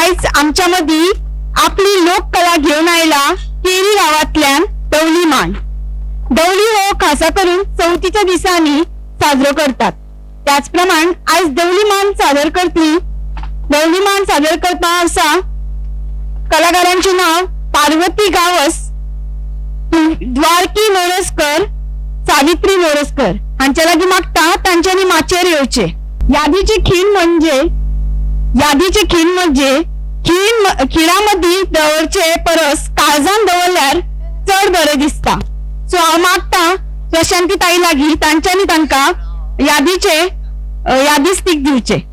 आयज आमच्या मदी आपली लोककला घेऊन आयला केरी गावातल्यान दवली मान। दवली हो खासा करून चवथीच्या दिसांनी साजरो करतात। त्याच प्रमाण आयज दवली मान सादर करतली। दवली मान सादर करता आसा कलाकारांचे नाव पार्वती गावस, द्वारकी मोरजकर, सावित्री मोरजकर। हांच्या लागी मागता तांच्यांनी माचेर येवचे। यादीची खीण म्हणजे खिणामध्ये दवरचे परस काळजान दवरल्यार चड बरें दिसता। सो हांव मागता प्रशांती ताई लागी तांच्यांनी तांकां यादी स्टिक दिवचे।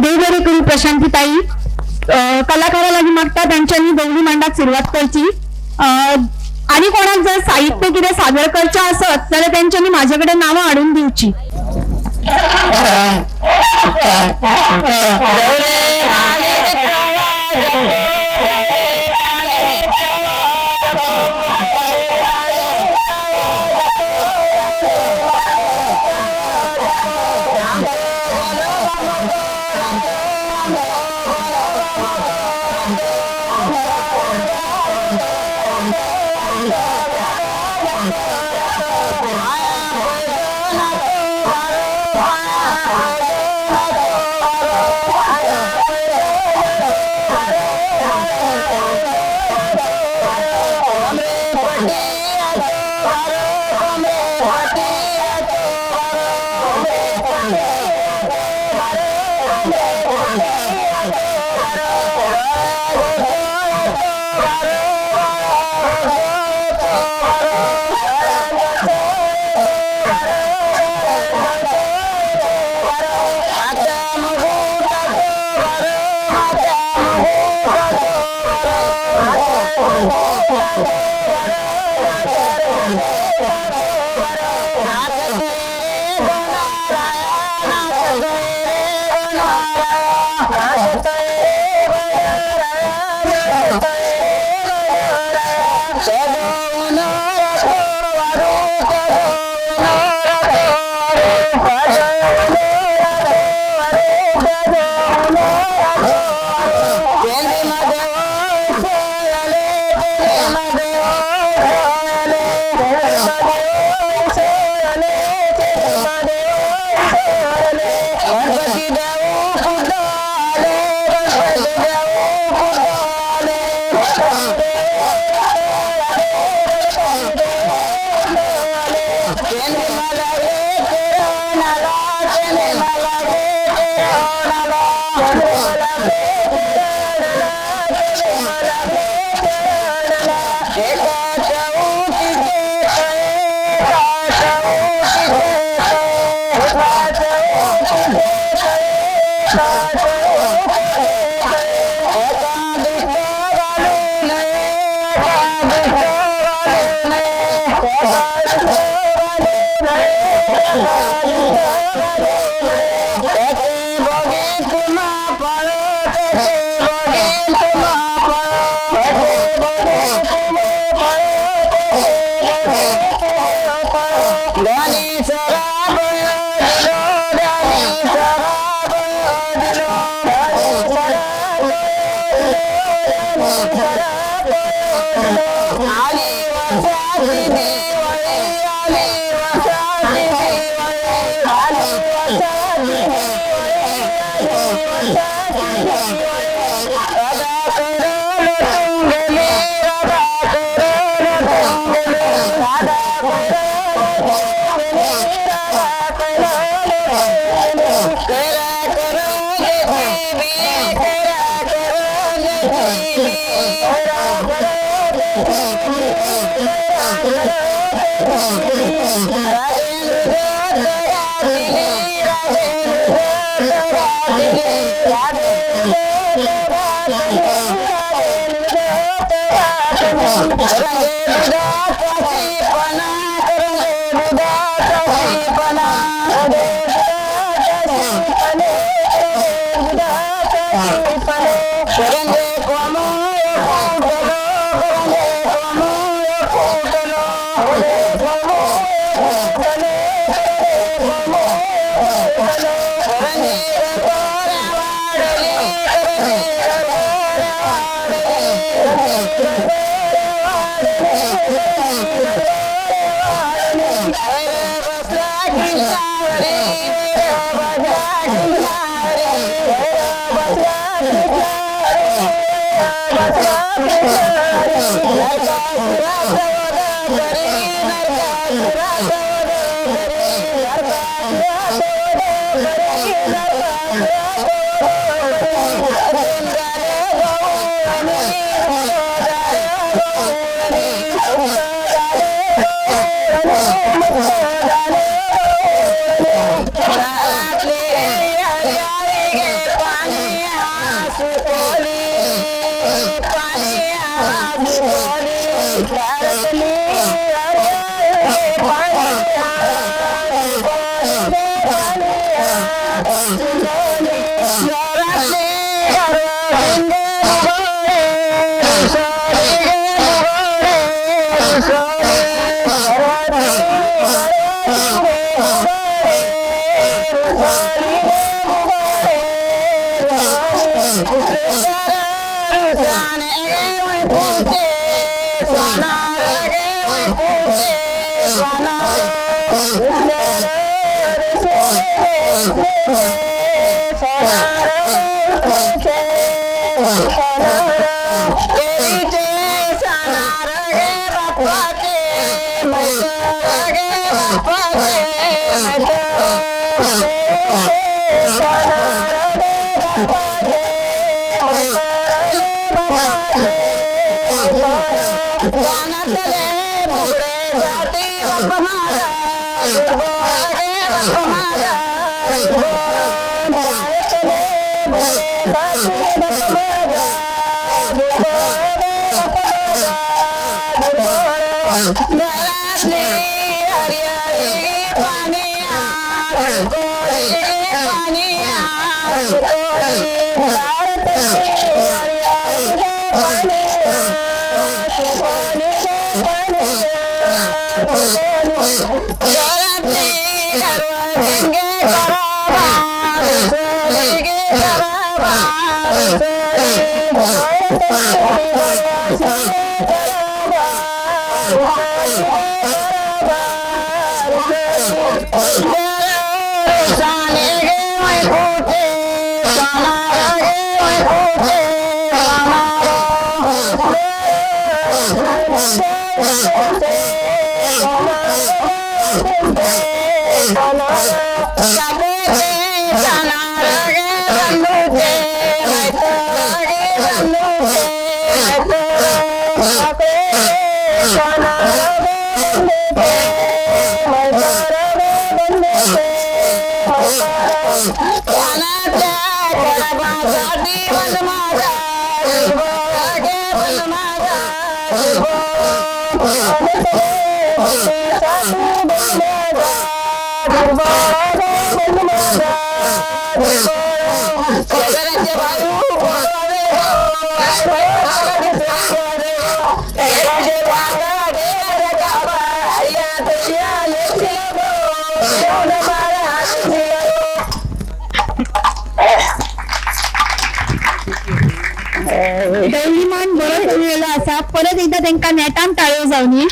देवबरे करू प्रशांती ताई कलाकारा लागी मागता तांच्यांनी दवली मांडाक सुरवात करची। आणि कोणाक जर साहित्य कितें सादर करचें आसत जाल्यार तांच्यांनी माझ्या कडेन नांवां हाडून दिवची। Oh, दौलीमान बरो चललेलो आसा. परत एकदा तांकां नेटान ताळयो जावनी.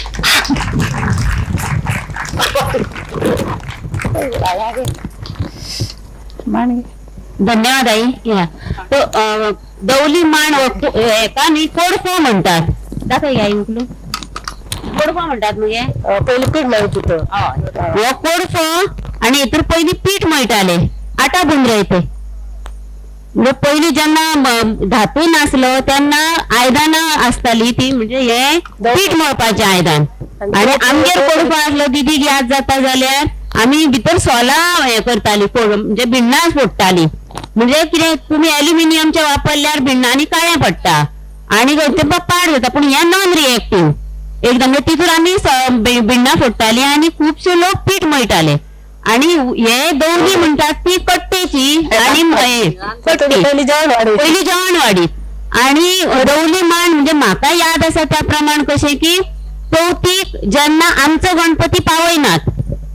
धन्यवाद आई. दौली मांड हेका न्ही कोडफो म्हणटात. दाखय आई उकलू. कोडफो म्हणटात मगे पयली पीठ मेळटा तो. हो कोडफो आणि हेतूर पयली पीठ मेळटाले. आटा बुंदरे येते म्हणजे पयलीं जेन्ना धातू नासलो तेन्ना आयदनां आसताली ती म्हणजे हे पीठ मळपाचें आयदन आणि आमगेर पडपा आसलो दीदीक याद जाता जाल्यार आमी भितर सोलां हे करताली म्हणजे भिन्नां फोडटाली म्हणजे कितें तुमी एल्युमिनियमचे वापरल्यार भिन्नांनी काळें पडटा आणि ते पाड जाता पूण हे नॉन रिएक्टिव्ह एकदम तितून आमी भिन्नां फोडटाली आणि खुबशे लोक पीठ मळटाले आणि हे दवली म्हणटात ती कट्टेची आणि पयली जेवणवाडी आणि दवली मांड म्हणजे म्हाका याद आसा त्या प्रमाण कशें की चवथीक जेन्ना आमचो गणपती पावयनात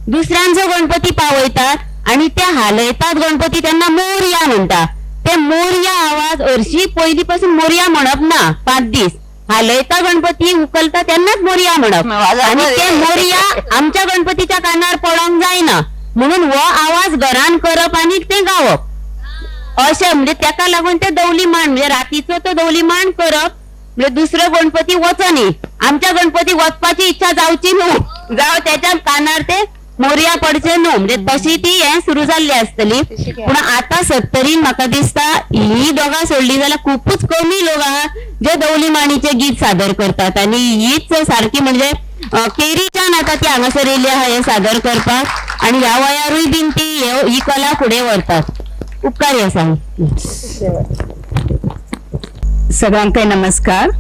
दुसऱ्यांचो गणपती पावयतात आणि ते हालयतात गणपती तेन्ना मोरया म्हणटा ते मोरया आवाज हरशी पयली पासून मोरया म्हणप ना 5 दीस हालयता गणपती उखलता तेन्नाच मोरया म्हणप आणि ते मोरया आमच्या गणपतीच्या कानार पडोंक जायना म्हणून हो आवाज घरान करप आणि ते गावप अशें म्हणजे तेका लागून ते दवली मांड म्हणजे रातीचो तो दवली मांड करप म्हणजे दुसरो गणपती वचनी आमच्या गणपती वचपाची इच्छा जावची न्हू जावं त्याच्या कानार ते मोरया पडचे न्हू म्हणजे तशी ती हे सुरू जाल्ली आसतली पूण आता 70 म्हाका दिसता ही दोगां सोडली जाल्यार खूपच कमी लोक आहात जे दवली मांडीचे गीत सादर करतात आणि हीच सारखी म्हणजे केरीच्यान आता ती हांगासर येयली आहा हे सादर करपाक आणि ह्या वयारूय बीन ती ही कला फुडें व्हरतात उपकारी आसा सगळ्यांक नमस्कार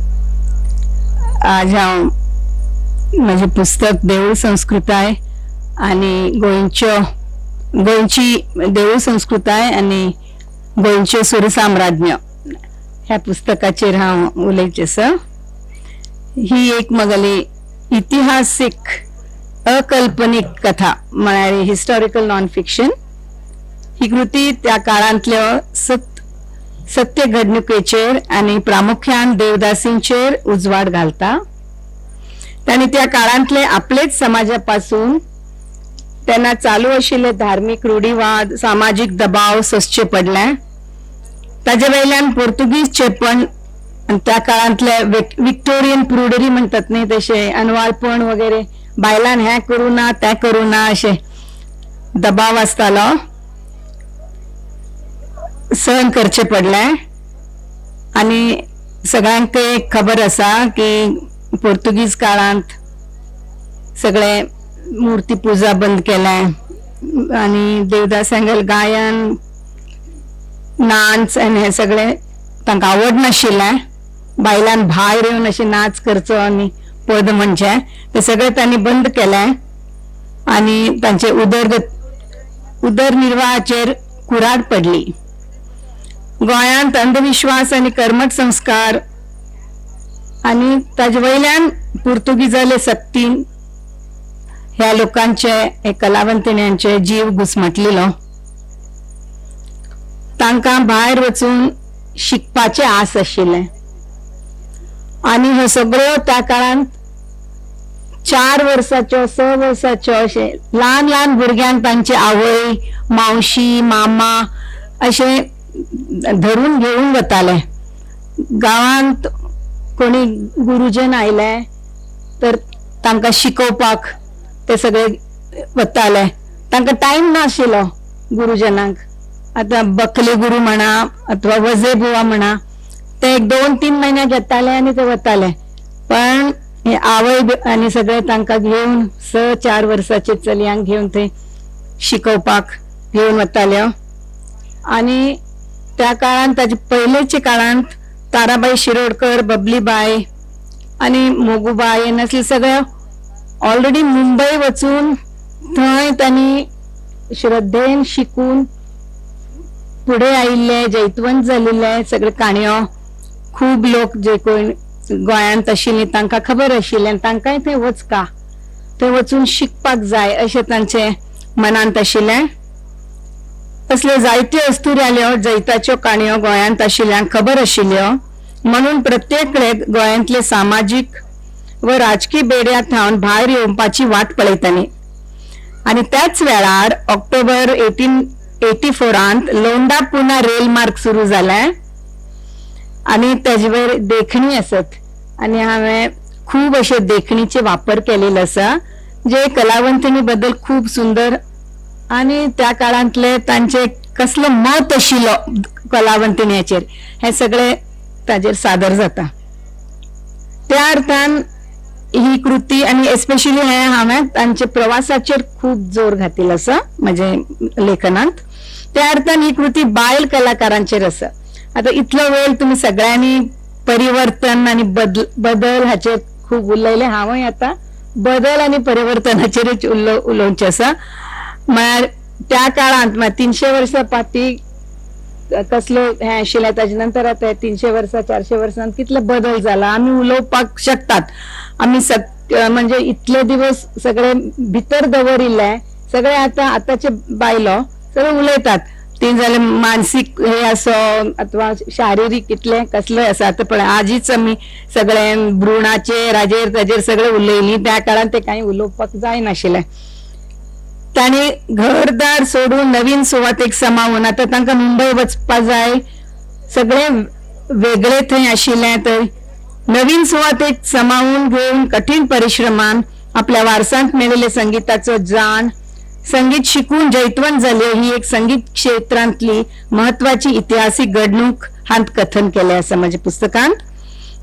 आज हांव म्हजें पुस्तक देवूळ संस्कृताय आणि गोंयची देवूळ संस्कृताय आणि गोंयचें सूर साम्राज्य ह्या पुस्तकाचेर हांव उलयचें आसा ही एक म्हगेली इतिहासीक अकल्पनीक कथा म्हळ्यार हिस्टॉरिकल नॉन फिक्शन ही कृती त्या काळांतल्यो सत्य घडणुकेचेर आणि प्रामुख्यान देवदासींचेर उजवाड घालता तांणी त्या काळांतले आपलेच समाजापासून तेन्ना चालू आशिल्ले धार्मीक रूढीवाद सामाजिक दबाव सोंसचे पडले ताजे वयल्यान पोर्तुगीज चेपण त्या काळांतले विक्टोरियन प्रुडरी म्हणटात न्ही तशें अनवाळपण वगैरे बायलान हें करूं ना तें करूं ना अशें दबाव आसतालो सहन करचे पडले आणि सगळ्यांक खबर आसा की पोर्तुगीज काळांत सगळे मूर्ती पूजा बंद केले आणि देवदासांगेर गायन नाच आनी हे सगळे तांकां आवड नाशिल्लें बायलान भायर येवन अशें नाच करचो आनी पद म्हणचे ते सगळे तांणी बंद केले आणि तांचे उदरनिर्वाहाचेर कुराड पडली गोंयांत अंधविश्वास आणि कर्मठ संस्कार आणि ताजे वयल्यान पुर्तुगीजाले सक्तीन ह्या लोकांचे कलावंतिण्यांचे जीव घुसमटलेलो तांकां भायर वचून शिकपाचे आस आशिल्ले आणि हे सगळ्यो त्या काळांत 4 वर्साच्यो 6 वर्साच्यो अशे ल्हान ल्हान भुरग्यांक तांचे आवय मावशी मामा अशे धरून घेऊन वताले गावांत कोणी गुरुजन आयले तर तांकां शिकोवपाक ते सगळे वताले तांकां टाइम नाशिल्लो गुरुजनांक आता बकले गुरु म्हणा अथवा वजे बुवा म्हणा ते 1-2-3 महिने घेताले आणि ते वताले पण हे आवय आणि सगळे तांकां घेऊन 4 वर्साचे चलयांक घेऊन ते शिकोवपाक घेऊन वताले आणि त्या काळांत ताजे पयलेच्या काळांत ताराबाई शिरोडकर बबलीबाई आणि मोगूबाई असले सगळे ऑलरेडी मुंबई वचून थंय तांणी श्रद्धेन शिकून पुढे आयिल्ले जैतवंत जाल्ले सगळे काणयो खूब लोक जे कोण गोंयांत आशिल्लीं तांकां खबर आशिल्लें तांकांय थंय वचका थंय वचून शिकपाक जाय अशें तांचे मनांत आशिल्लें असल्यो जायत्यो अस्तुऱ्याल्यो जैताच्यो काणयो गोंयांत आशिल्ल्यांक खबर आशिल्ल्यो म्हणून प्रत्येक कडेन गोंयांतले सामाजीक व राजकीय बेड्यांत हांव भायर येवपाची वाट पळयताली आणि त्याच वेळार ऑक्टोबर 1884 लोंडा पुना रेल मार्ग सुरू जालें आणि ताजे वयर देखणी आसत आणि हांवें खूब अशे देखणीचे वापर केलेलो आसा जे कलावंतिनी बद्दल खूब सुंदर आणि त्या काळांतले तांचे कसलो मत आशिल्लो कलावंतिणीचेर हे सगळे ताजेर सादर जाता. त्या अर्थान ही कृती आणि एस्पेशली हांवें तांचे प्रवासाचेर खूब जोर घातिल्लो आसा म्हजे लेखनांत. त्या अर्थान ही कृती बायल कलाकारांचेर आसा. आता इतलो वेळ तुम्ही सगळ्यांनी परिवर्तन आणि बदल हाचेर खूब उलयले. हांवूय आता बदल आणि परिवर्तनाचेरच उलोवचें आसा. म्हळ्यार त्या काळांत 300 वर्सां फाटीं कसलो हे आशिल्लें, ताजे नंतर आता 300 वर्सां 400 वर्सांत कितले बदल जाला आमी उलोवपाक शकतात. आमी म्हणजे इतले दिवस सगळे भितर दवरिल्ले सगळे आतांचे बायलो सगळे उलयतात. ती जाल्यार मानसीक हे असो अथवा शारिरीक कितले कसले आसा. आता पळय आजीच आमी सगळे भ्रुणाचेर हाजेर ताजेर सगळे उलयली. त्या काळात ते काही उलोवपाक जायनाशिल्लें. तांणी घरदार सोडून नवीन सुवातेक समावून आता तांकां मुंबय वचपा जाय. सगळे वेगळे थंय आशिल्ले. तर नवीन सुवातेक समावून घेवन कठीण परिश्रमान आपल्या वारसांत मेळिल्ले संगीताचो जाण, संगीत शिकून जैतवंत जाले ही एक संगीत क्षेत्रांतली महत्वाची इतिहासीक घडणूक हांत कथन केले आसा म्हज्या पुस्तकांत.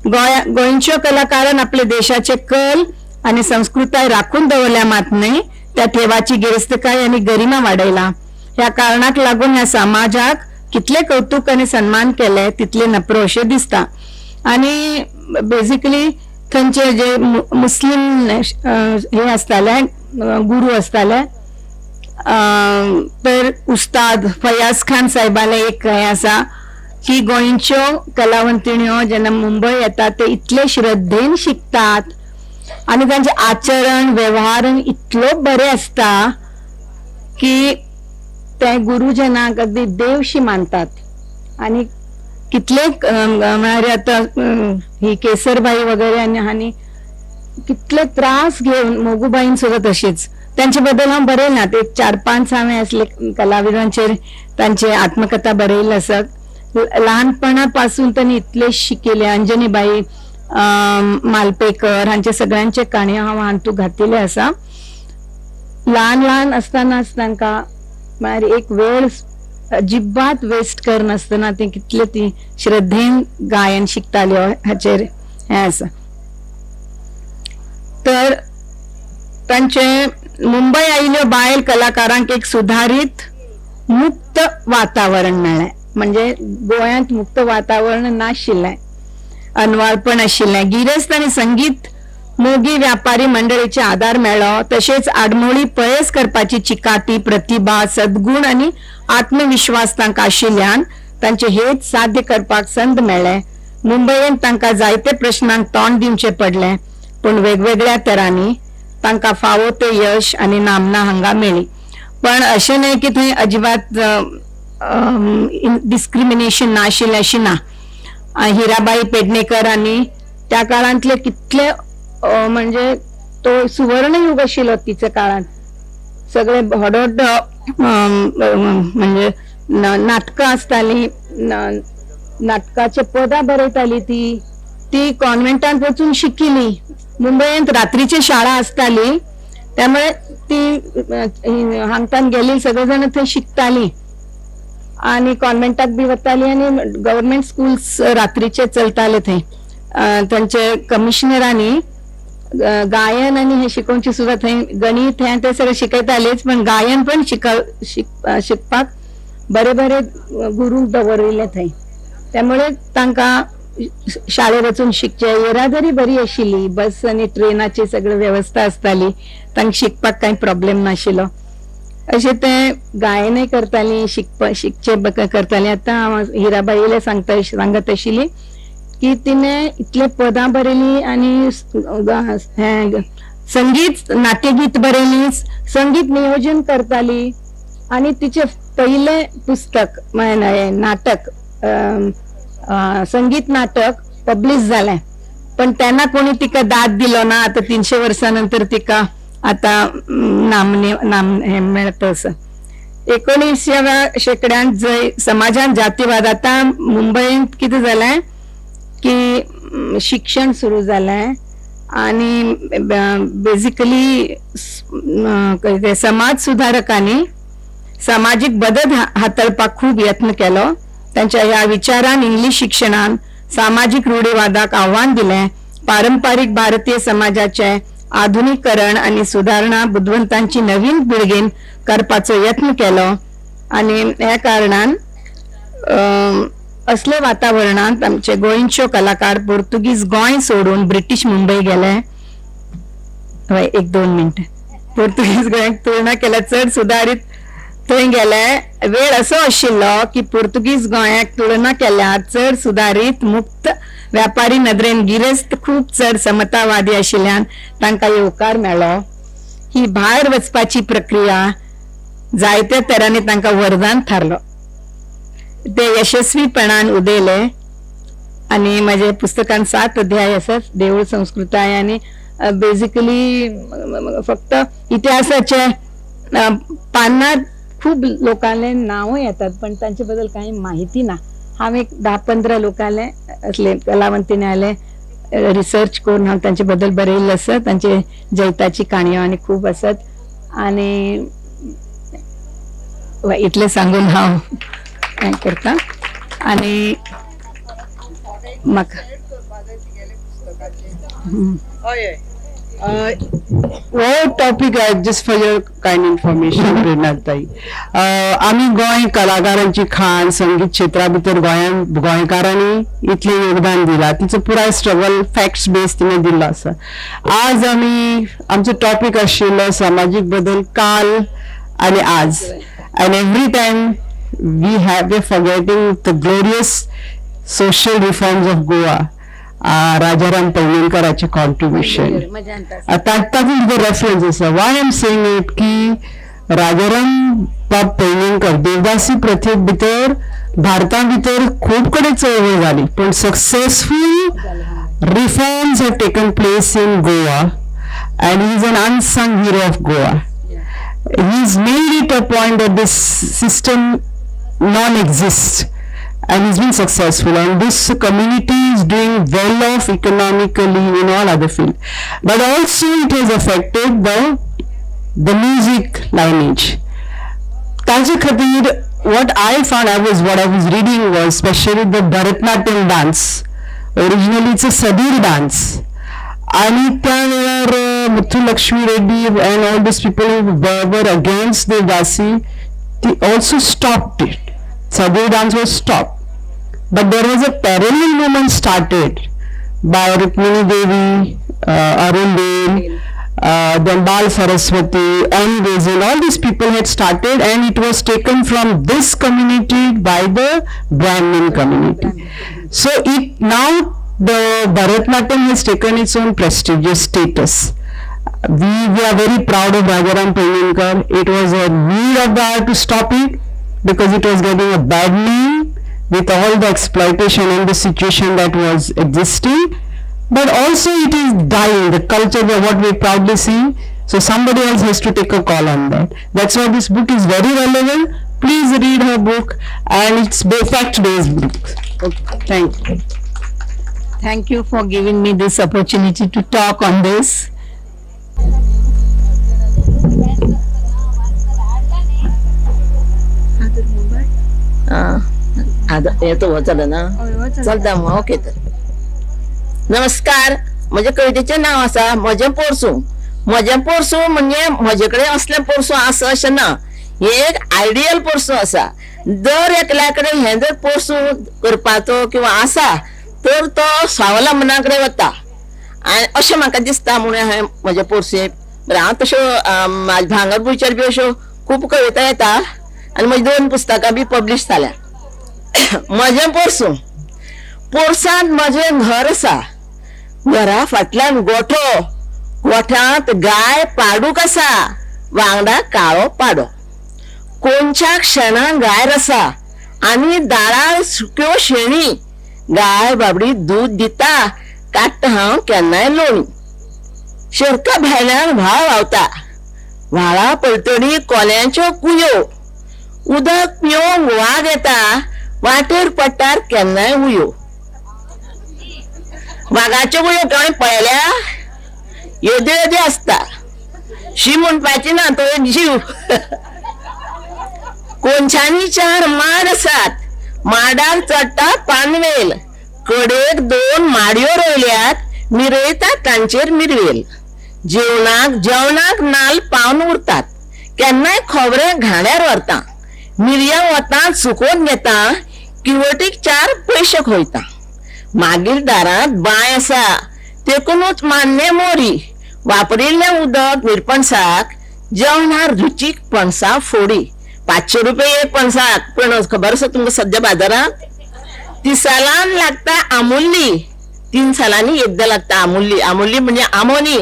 गोंयच्यो कलाकारान आपले देशाचे कल आणि संस्कृताय राखून दवरल्या, मात न्हय त्या ठेवाची गिरेस्तकाय आणि गरिमा वाडयला. ह्या कारणाक लागून ह्या समाजाक कितले कौतुक आणि सन्मान केले तितले नप्रो अशें दिसता. आणि बेसिकली थंयचे जे मुस्लिम हे आसताले गुरु आसताले तर उस्ताद फयाज खान साहेबाले एक हे आसा की गोंयच्यो कलावंतिण्यो जेन्ना मुंबय येतात ते इतले श्रद्धेन शिकतात आणि त्यांचे आचरण व्यवहार इतलो बरे असता की ते गुरुजनाक अगदी देवशी मानतात. आणि कितले म्हळ्यार आता ही केसरबाई वगैरे आणि कितले त्रास घेऊन मोगूबाईन सुद्धा तशीच त्यांचे बद्दल हांव बरयलां. एक 4-5 हांवें असले कलाविदांचेर तांचे आत्मकथा बरयल्ले आसात. लहानपणापासून त्यांनी इतले शिकिले. अंजनीबाई मालपेकर हांचे सगळ्यांचे काणयो हांव हातूंत घातिल्ले आसा. ल्हान आसतनाच तांकां म्हळ्यार एक वेळ अजिबात वेस्ट करनासतना ते कितले ती श्रद्धेन गायन शिकताल्यो हाचेर हे आसा. तर तांचे मुंबय आयिल्ल्या बायल कलाकारांक एक सुधारित मुक्त वातावरण मेळ्ळें. म्हणजे गोंयांत मुक्त वातावरण नाशिल्लें, अनवळपण आशिल्लें. गिरेस्त आनी संगीत मोगी व्यापारी मंडळीचे आदार मेळ्ळो. तशेंच आडमोळी पयस करपाची चिकाटी, प्रतिभा, सद्गुण आनी आत्मविश्वास तांकां आशिल्ल्यान तांचे हेत साध्य करपाक संद मेळ्ळें. मुंबयेंत तांकां जायते प्रश्नांक तोंड दिवचें पडलें, पूण वेगवेगळ्या तरांनी तांकां फावो ते यश आनी नामना हांगा मेळ्ळी. पण अशें न्हय की थंय अजिबात डिस्क्रिमिनेशन नाशिल्लें अशी ना. हिराबाई पेडणेकर आनी त्या काळांतले कितले म्हणजे तो सुवर्ण युग आशिल्लो तिच्या काळात. सगळे व्हड म्हणजे नाटकां आसताली, नाटकाचे पदां बरयताली. ती कॉन्व्हेंटांत वचून शिकिली. मुंबयेंत रात्रीची शाळा आसताली त्यामुळे ती हांगच्यान गेली सगळे जण थंय शिकताली आणि कॉन्व्हेंटाक बी वताली आणि गव्हर्नमेंट स्कूल्स रात्रीचे चलताले थंय. तांचे कमिशनरांनी गायन आणि हे शिकोवची सुद्धा थंय गणित हे ते सगळे शिकयतालेच, पण गायन पण शिकपाक बरे बरे गुरू दवरिल्ले थंय. त्यामुळे तांकां शाळेत वचून शिकचे. येरादारी बरी आशिल्ली, बस आणि ट्रेनाची सगळी व्यवस्था आसताली. तांकां शिकपाक कांय प्रॉब्लेम नाशिल्लो. अशें ते गायनय करताली, शिकचे करताली. आता हिराबाईले सांगत आशिल्ली की तिने इतले पदां बरयली आणि संगीत नाट्यगीत बरयली, संगीत नियोजन करताली आणि तिचे पहिले पुस्तक नाटक संगीत नाटक पब्लिश झाले. पण त्यांना कोणी तिका दाद दिलो ना. आता 300 वर्षानंतर तिका आता नाम हे मेळत असं. 19व्या शेकड्यात जय समाजात जातीवाद आता मुंबईत किती झालाय की शिक्षण सुरू झालंय आणि बेसिकली समाज सुधारकांनी सामाजिक बदल हाताळपाक खूप यत्न केलो. त्यांच्या ह्या विचारान इंग्लिश शिक्षणान सामाजिक रूढीवादाक आव्हान दिलें, पारंपारीक भारतीय समाजाचे आधुनिकीकरण आणि सुधारणा बुद्धवंतांची नवीन पिळगेन करपाचो यत्न केलो आणि ह्या कारणान असले वातावरणात आमचे गोंयच्यो कलाकार पोर्तुगीज गोंय सोडून ब्रिटीश मुंबई गेले. 1-2 मिनिट. पोर्तुगीज गोंयाक तुलना केल्या चड सुदारीत थंय गेले. वेळ असो आशिल्लो की पोर्तुगीज गोंयाक तुलना केल्या चड सुदारीत मुक्त व्यापारी नदरेन गिरेस्त खूप चड समतावादी आशिल्ल्यान तांकां येवकार मेळ्ळो. ही भायर वचपाची प्रक्रिया जायत्या तरांनी तांकां वरदान थारलो. ते यशस्वीपणान उदेले आणि माझ्या पुस्तकान 7 अध्याय आसात देऊळ संस्कृताय आणि बेसिकली फक्त इतिहासाचे पानार खूप लोकांले नाव येतात पण त्यांच्या बद्दल काही माहिती ना. हांव एक 10-15 लोकांले असले कलावंतीने आले रिसर्च करून हांव तांचे बद्दल बरयल्लें आसा. तांचे जैताची काणयो आनी खूब आसात आनी इतले सांगून हांव हें करता. आनी म्हाका टॉपिक आहे just for your kind information प्रेरणाताई. आम्ही गोंय कलाकारांची खाण संगीत क्षेत्रा भितर गोंयकारांनी इतले योगदान दिला तिचं पुराय स्ट्रगल फॅक्ट्स बेस तिने दिल्लो आसा. आज आम्ही आमचो टॉपिक आशिल्लो सामाजिक बदल काल आणि आज. and every time we're forgetting the glorious social reforms of Goa. Rajaram Paulnenkaraचे contribution. तातूंत the reference आसा. Why I'm saying it की राजाराम पौळनेकर देवदासी प्रथे भितर भारता भितर खूप कडे चळवळ झाली पण successful reforms have taken place in Goa and he is an unsung hero of Goa. He's made it a point that this system non-exists and he's been successful and this community is doing well off economically in all other fields, but also it has affected the music lineage. Taje khatir what I was reading was especially the Bharatnatyam dance. Originally it's a Sadir dance. And Muthulakshmi Reddy and all these people who were against the Devdasi, they also stopped it. Sadir dance was stopped. But there was a parallel movement started by Rukmini Devi, Arun Dev, then Bal Saraswati, and all these people had started and it was taken from this community by the Brahmin community. So it now the Bharatnatyam has taken its own prestigious status. We are very proud of Rajaram Paulnenkar. It was a need of the hour to stop it because it was getting a bad name with all the exploitation and the situation that was existing. But also it is dying, the culture of what we proudly see. So somebody else has to take a call on that. That's why this book is very relevant. Please read her book and it's fact-based book. Okay, thank you. Thank you for giving me this opportunity to talk on this. Okay. तर नमस्कार. माझ्या कवितेचे नाव आसा म्हजे पोरसूं. म्हजे पोरसूं म्हणजे म्हजे कडेन असले पोरसूं आसा अशें ना. हे एक आयडियल पोरसूं आसा. दर एकल्या कडेन हे जर पोरसूं करपाचो किंवा आसा तर तो स्वावलंबनाकडे वता आणि अशें म्हाका दिसता म्हणून हांवें म्हजे पोरसे हांव तश्यो भांगरभूंयचेर बी अश्यो खूब कविता येता आनी म्हजी 2 पुस्तकां बी पब्लीश जाल्या. म्हजें पोरसूं. पोरसांत म्हजें घर आसा. घरा फाटल्यान गोठो. गोठ्यांत गाय पाडूक आसा. वांगडा काळो पाडो. कोणच्या क्षणाक गाय आसा आनी दारार सुक्यो शेणी. गाय बाबडी दूध दिता. काडटा हांव केन्नाय लोणी. शेरका भायल्यान व्हाळ व्हांवता. व्हाळा पलतडी कोल्यांच्यो कुयो. उदक पिवंक वाग येता. वाटेर पडटार केन्नाय उयो. वागाच्यो कुयो कोणें पळयल्या? येद्यो येद्यो आसता. शी म्हणपाची ना तो एक जीव. कोणच्यानी 4 माड आसात. माडार चडटा पानवेल, कडेक 2 माडयो रोयल्यात, मिरयतात तांचेर मिरवेल. जेवणाक नाल पावन उरतात, केन्नाय खोबरें घाण्यार व्हरता, मिरयां वतांत सुकोवन घेता, किवटीक 4 पयशे खोयता. मागीर दारांत बांय आसा, तेकुनूच मान्ने मोरी, वापरिल्लें उदक निरपणसाक, जेवणार रुचीक पणसा फोडी. 500 रुपये एक पणसाक. पणस खबर आसा तुमकां सद्या बाजारांत? तिसालान लागता आमुल्ली, 3 सालांनी एकदां लागता आमुल्ली. आमुल्ली म्हणजे आमोनी,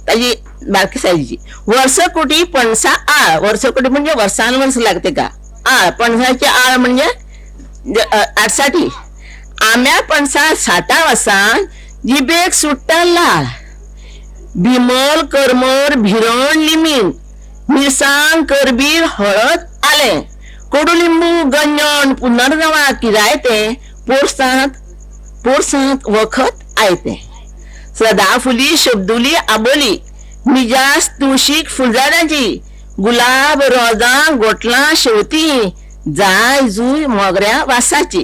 ताजी बारकी सायजीची. वर्सकुटी पणसा आळ, वर्सकुटी म्हणजे वर्सान वर्स लागते का आळ. पणसाची आळ म्हणजे आडसाठी. आम्या पणसा 60 वर्सां जिबेक सुट्टा लाळ. बिमल करमर भिरण लिमीन, मिरसांग करबीर हळद आलें, कडुलिंबू गंजण पुनर्नवा किरायतें, पोरसांत वखत आयतें. सदाफुली शब्दुली आबोली, मिजास तुळशीक फुलझाडांची, गुलाब रोजां गोटलां शेवतीं, जाय जुय मोगऱ्या वासाची.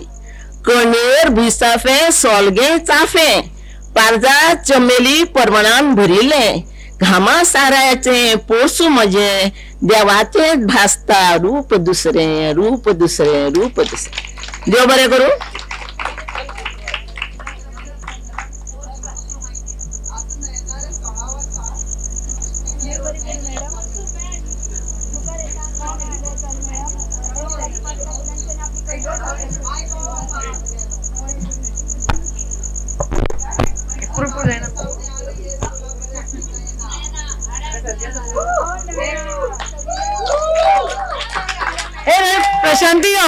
कणेर भुईचाफे सोलगे चाफे, पारजात चमेली परमणान भरिल्ले, घामा सारायचे पोरसू म्हजे, देवाचे भासता रूप दुसरे रूप दुसरे रूप दुसरे. देव बरें करूं. प्रशांती यो,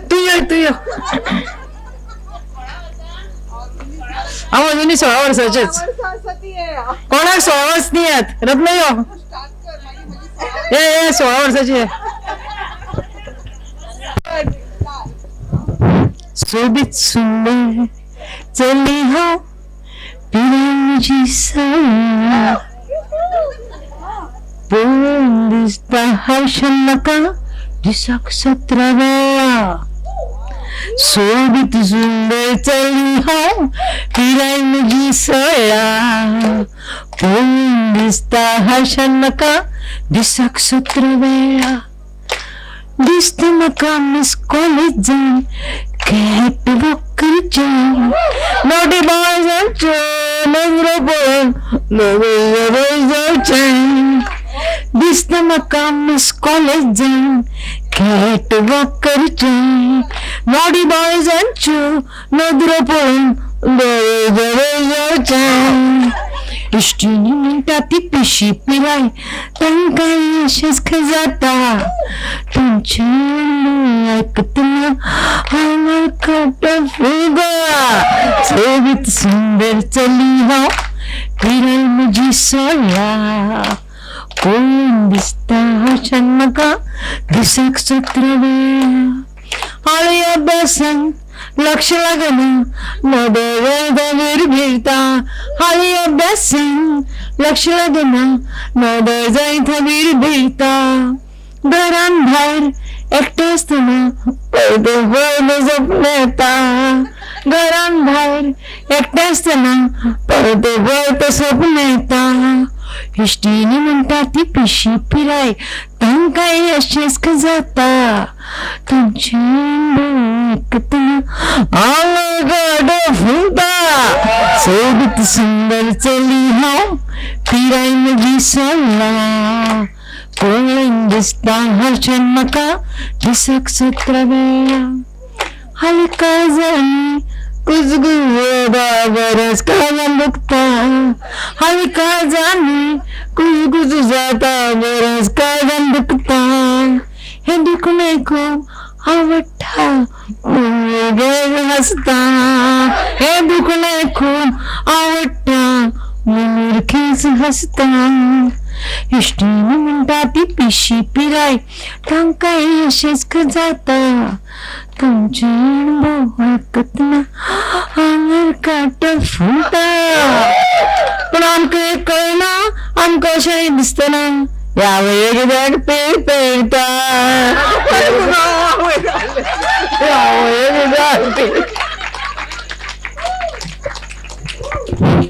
तू यो. हांव अजुनी 16 वर्साचेच. कोणाक 16 वर्स न्ही येत. रत्न यो, ये 16 वर्साची. सोबीत सुंदर चली हांव पिरांची साया, पळोवन दिसता हर्षण म्हाका दिसाक 17 वेळा. सोबीत सुंदर चली हांव पिराय म्हजी 16, पळोवन दिसता हर्षण म्हाका दिसाक 17 वेळा. दिसता म्हाका मिस कॉलेज जावन केट वॉक करचें, नॉटी बॉयजांचें नजरो पळोवन नवे जावचें. दिसता म्हाका मिस कॉलेज जावन केट वॉक करचें, नॉटी बॉयजांच्यो नजरो पळोवन नवे जावचें. इश्टीनी म्हणटा ती पिशी पिराय, तांकां अशेंच जाता. तुमचें आयकतना हांव काटा फुगा. सोबीत सुंदर चली हांव पिराय म्हजी 16, पळोवन दिसता हर्षण म्हाका दिसाक 17 वेळा. हाळी अभ्यासांत लक्ष लागना, नदर भिरता. हाळी अभ्यासांत लक्ष लागना, नदर जाय थबीर भिरता. घरान भायर एकटें आसतना पळय व्हडलें सपन येता. घरान भायर एकटें आसतना पळय व्हडलें सपन येता. इश्टीनी म्हणटा ती पिशी पिराय, तांकांय अशेंच जाता. तुमचें आयकतना हांव गाडो फुलता. सोबीत सुंदर चली हांव पिराय म्हजी 16, पळोवन दिसता हर्षण म्हाका दिसाक 17 वेळा. हालीं काळजांनी कुजगुजता बरेंच काळजान दुखता. हालीं काळजांनी कुजगुज जाता बरेंच काळजान दुखता. हें दुखून आयकूंक आवडटा म्हणून हसता. हें दुखून आयकूंक आवडटा म्हणून खीस हसता. इश्टीनी म्हणटा ती पिशी पिराय, तांकांय अशेंच जाता. तुमचे अणभव आयकतना आंगार काटे फुलता. पूण आमकां हें कळना, आमकां अशें दिसतना यावय कित्याक पिळता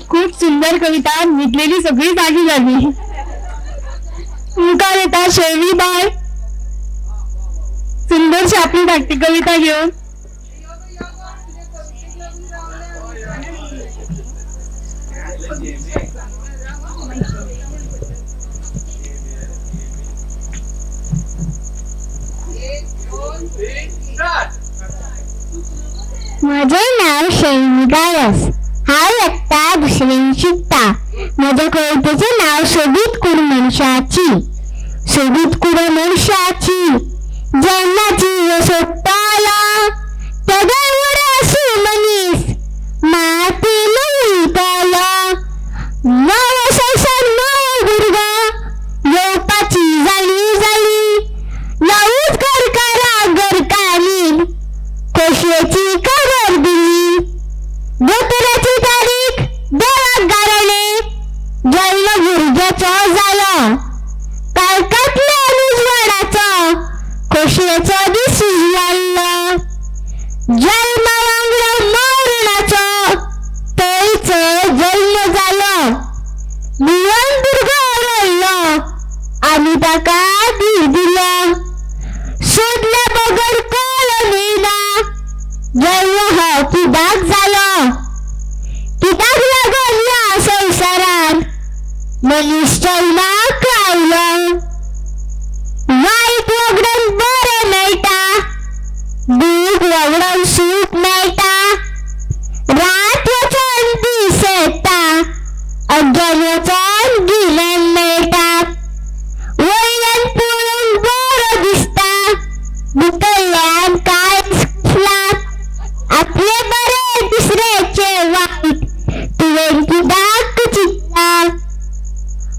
खूप सुंदर कविता, निघलेली सगळी जागी झाली. मुखार येता शैवी बाय सुंदरशी आपली धाकटी कविता घेऊन. माझे नाव शैवी गायस. हांव एकटा दुसरेन शिकता. म्हज्या कवितेचे नाव सोबीत कूड मनशाची. सोबीत कूड मनशाची जेन्ना सोडटालो तेदो उडासू मनीस मातीन वयतालो. नवो संवसार नवो भुरगो येवपाची जाली नवूच घरकारा घरकालीन खोशयेची खबर दिली. दोतोराची तारीख देवाक गारणे जल्म भुरग्याचो जालो. काळखांतल्या उजवाडाचो खोशयेचो दीस उजवाडलो. जल्मा वांगडा मरणाचो थंयचो जल्म जालो. भिवन भुरगो रडलो आनी ताका धीर दिलो. सोदल्या बगर कळ्ळो मेळना जल्म हो कित्याक जालो. कित्याक लागून ह्या संवसारान मनीस जल्माक आयलो. वायट वगडान बरें मेळटा, दूख वगडान सूख मेळटा. रात वचोन दीस येता, अज्ञान वचोन गिन्यान मेळटा. वयल्यान पळोवन बरो दिसता, भितरल्यान कांयच ना. आपले बरे दुसऱ्याचे वायट तुवें कित्याक चिंतता.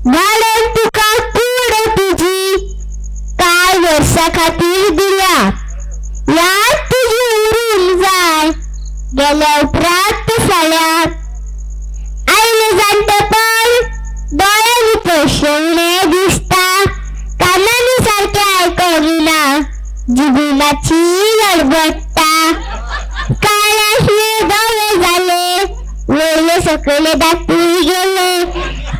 गाडोन तुका कूड तुजी कांय वर्सां खातीर दिल्या. याद तुजी उरूंक जाय गेल्या उपरांत फाल्यां. आयले जाणटेपण दोळ्यांनी पळशेवणें दिसता. कानांनी सारकें आयकोंक ना, जिबीनाची लडबडटा. काळाशे धवे जाले, वयले सकयले दाखून गेले.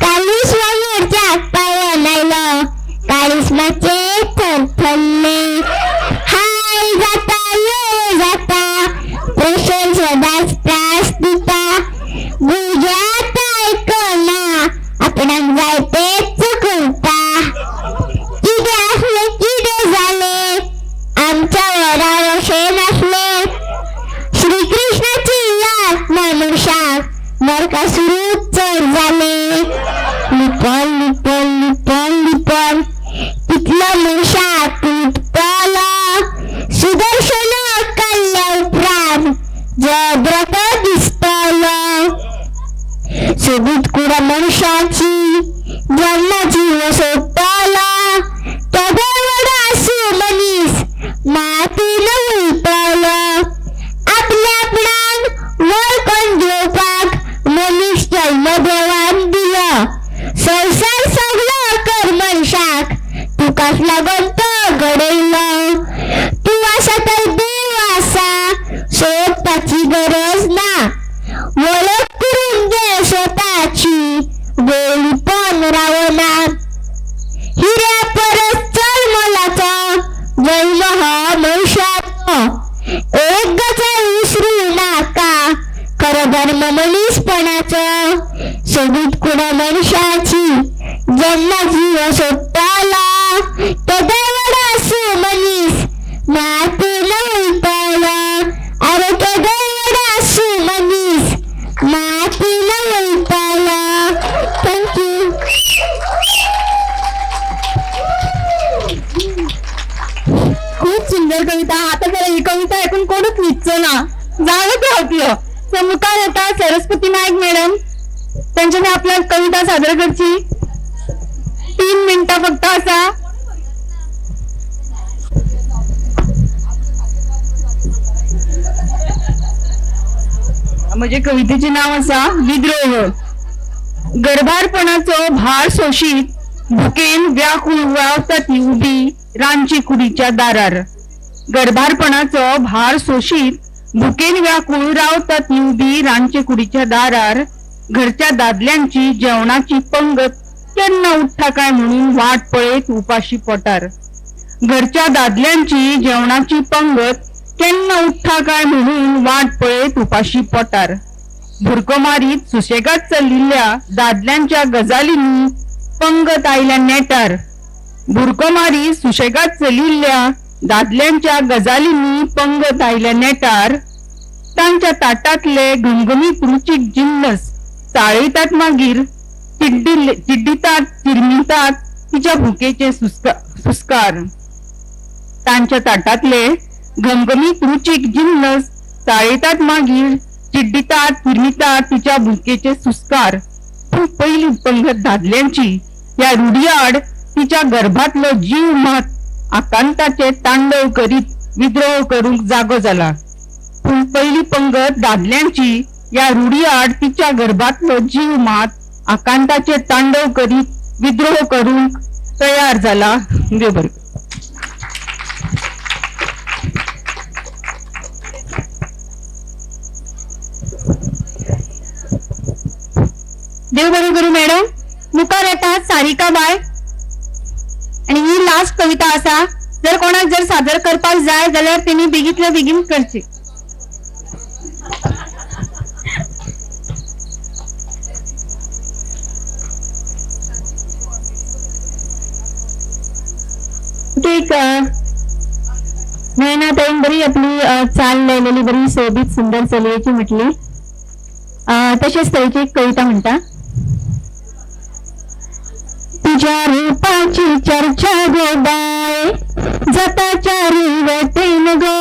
काळीस वांगडच्या हातपांयान आयलो, काळीस मातशे थरथरले. हाय जाता यो जाता, प्रेशर सदांच त्रास दिता. भुरगे आतां आयकना, आपणाक जाय तेच करता. कितें आसलें कितें जालें, आमच्या वरार अशें नासलें. श्री कृष्णाची याद मनशाक नरकासूरूच चड जाले. लिपन लिपन लिपन लिपन कितलो मनशाक तुटतलो. सुदर्शन काडल्या उपरांत जयद्रथ दिसतलो. सोबीत कूड मनशाची जेन्ना जीव सोडटलो तेदो उडासू मनीस मातीन वयतलो. आपल्या आपणाक वळखून घेवपाक मनीस जल्म देवान दिलो. संवसार सगळो कर मनशाक तुकाच लागून तो घडयलो. तूं आसा तर देव आसा, सोदपाची गरज ना. वळख करून घे स्वताची, वेळीपण रावना. हिऱ्या परस चड मोलाचो जल्म हो मनशाचो. एक गजाल विसरूं नाका, खरो धर्म मनीसपणाचो. सोबीत कूड मनशाची जेन्ना जीव सोडटलो तेदो उडासू मनीस मातीन वयतलो. अरे तेदो उडासू मनीस मातीन वयतलो. थँक्यू. खूप सुंदर कविता. आता जरा ही कविता ऐकून कोणच निघतो ना, जाणं ते आपलं. मुखार येता सरस्वती नाईक मॅडम. त्यांच्याने आपल्या कविता सादर करची. 3 मिनिटां फक्त असा. म्हणजे कवितेचे नाव असा विद्रोह. गर्भारपणाचो भार सोशीत भुकेन व्याकुळ वावता ती उभी रांची कुडीच्या दारार. गर्भारपणाचो भार सोशीत भुकेन व्याकुळ रावता ती उभी रांची कुडीच्या दारार. घरच्या दादल्यांची जेवणाची पंगत केन्ना उठ्ठा काय म्हणून वाट पळयत उपाशी पोटार. घरच्या दादल्यांची जेवणाची पंगत केन्ना उठ्ठा काय म्हणून वाट पळयत उपाशी पोटार. भुरको मारीत सुशेगात चलिल्ल्या दादल्यांच्या गजालींनी पंगत आयल्या नेटार. भुरको मारीत सुशेगात चलिल्ल्या दादल्यांच्या गजालींनी पंगत आयल्या नेटार. तांच्या ताटातले घमघमीत रुचीक जिन्नस चाळयतात मागीर चिड्डितात चिरमितात तिच्या भुकेचे सुस्कार. तांच्या ताटातले घमघमीत रुचीक जिन्नस चाळयतात मागीर चिड्डितात चिरमितात तिच्या भुकेचे सुस्कार. पण पहिली पंगत दादल्यांची या रुढीआड तिच्या गर्भातलो जीव मात आकांताचे तांडव करीत विद्रोह करूंक जागो जाला. पण पहिली पंगत दादल्यांची या रुढीआड तिच्या गर्भातलो जीव मात आकांताचे तांडव करीत विद्रोह करूंक तयार झाला. देव बरें. देव बरें करूं मॅडम. मुखार येता सारिका बाय आणि ही लास्ट कविता आसा. जर कोणाक जर सादर करपाक जाय जाल्यार तेणी बेगीतल्या बेगीन करची. एक नयनाताईन बरी आपली चाल लायलेली बरी सोबीत सुंदर चलयेची म्हटली. तशेंच तरेची एक कविता म्हणटा. तुझ्या रूपाची चर्चा गो बाय जाता चारी वटेन गो.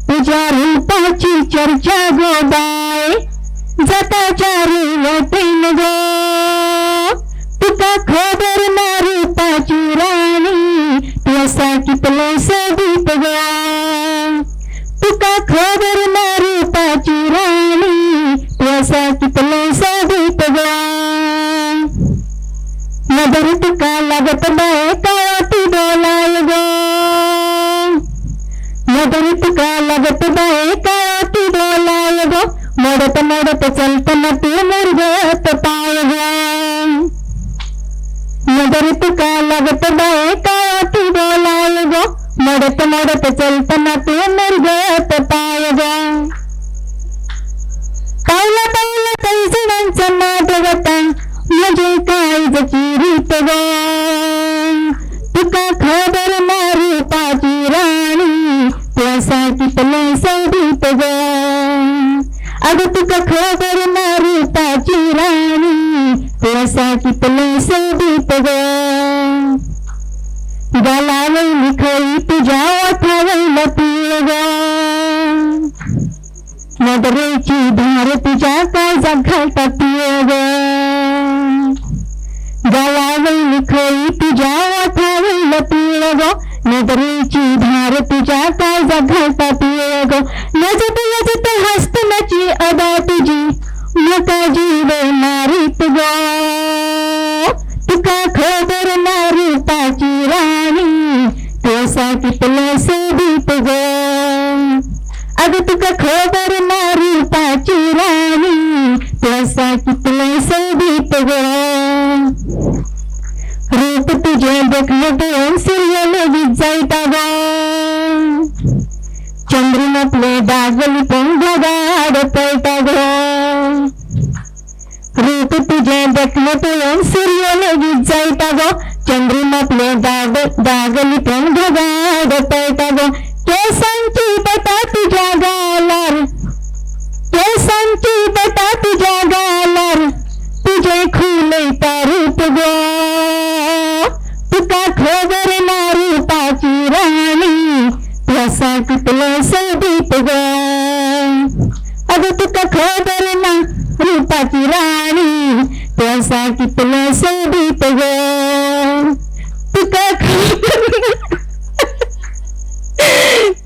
तुझ्या रूपाची चर्चा गो बाय जाता चारी वटेन गो. तुका खबर ना रूपाची राणी तू असा कितलो सोबीत गो. तुका खबर ना रूपाची राणी तू असा कितलो सोबीत गो. नजर तुका लागत बाय काय ती बोलाय गो. नजर तुका लागत बाय काय ती बोलाय गो. मोडत मोडत चलतना तू मुरगत पाय गो. नजर तुका लागत बाय काय ती बोलाय गो. मोडत मोडत चलतना तू मुरगत पाय गो. पावला पावला काही जणांचा नाद गता म्हणजे काळजाची रीत गो. तुका खबर ना रूपाची राणी तू असा कितलो सोबीत गो. अगं तुका खबर ना रूपाची राणी तू असा कितलो सोबीत गो. गालावली खळी तुझ्या ओठावल पिळ गो. नजरेची धार तुझ्या काळजात घालता पिळ गो. गळावली खळी तुझ्या ओठावल पिळ गो. नजरेची धार तुझ्या काळजात घालता पिळ गो. लजत लजत हसतनाची अदा तुझी मोठा जीव मारीत गो. तुका खबर ना रूपाची राणी तू असा कितलो सोबीत गो. अगं तुका खबर ना रूपाची राणी तू असा कितलो सोबीत गो. रूप तुझे देखलं देऊन सूर्य लगीत जायता गो. चंद्रिमातले दागली पण ढगाड पळता गो. रूप तुझे देखलं देऊन सूर्य लगीत जायता गो. चंद्रिमातले दागली पण ढगाड पळता गो. केसांची बटा तुझ्या गालार केसांची बटा तुझ्या गालार तुझे खुलता रूप गो. तुका खबर ना रूपाची राणी तू असा कितलो सोबीत गो. अगं तुका खबर ना रूपाची राणी तू असा कितलो सोबीत गो. तुका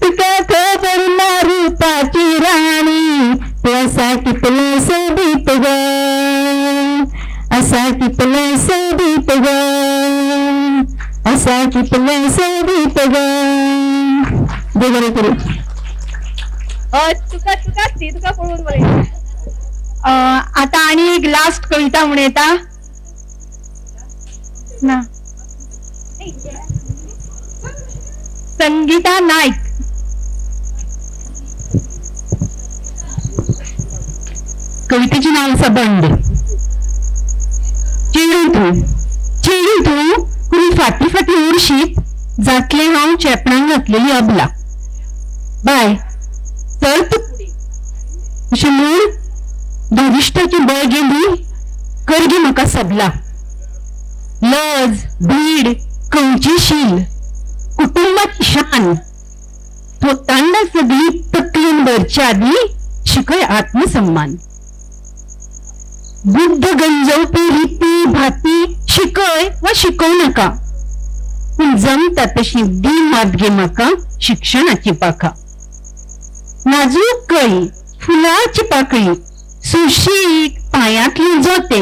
तुका खबर ना रूपाची राणी तू असा कितलो सोबीत गो. असा कितलो सोबीत असा कितले सोबीत ग. दे बरं करू. तुका पळून बोलायचं. आता आणि एक लास्ट कविता म्हणून येता ना, संगीता नाईक. कवितेचे नाव असा बंड. चेडू तू कुणी फाटी फाटी उरशीत जातले हांव चेपणांक घातलेली अबला. बाय तर तू अशें म्हूण धारिश्टाची बळ गेली करगी म्हाका सबला. लज भीड खंयचीशील कुटुंबाची शान थोतांडा सगळी तकलीन भरच्या आदी शिकय आत्मसन्मान. बुद्ध गंजवपी रीती भाती शिकय वा शिकवू नका, पूण जमता तशी दी मात घे म्हाका शिक्षणाची पाखा. नाजूक कळी फुलाची पाकळी सुशीक पायांतली जोते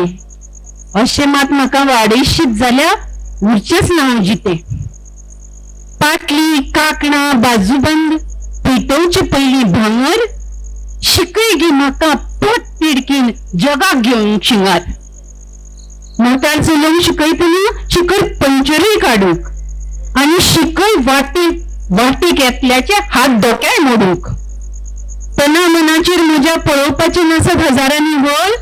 अशें मात म्हाका वाडयशीत जाल्यार उरचेच ना हांव जिते. पाटली कांकणा बाजूबंद पेटोवचे पयली भांगर शिकय गे म्हाका पोट तिडकीन जगाक घेवन शिंगार. मोटार चलोवंक शिकयतना शिकय पंक्चरूय काडूंक आनी शिकय वाटेक येतल्याचे हात दोक्याय मोडूंक. तना मनाचेर म्हज्या पळोवपाचे नासत हजारांनी वळ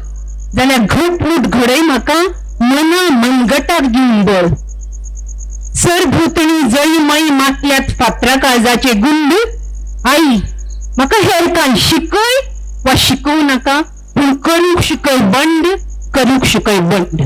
जाल्यार घटमूट घडय म्हाका मना मनगटाक घेवन बळ. सरभोवतणी जळी मळी मातल्यात फातरा काळजाचे गुंड. आई म्हाका हेरकान शिकय वा शिकवू नाका, पूण करूंक शिकय बंड, करूंक शिकय बंड.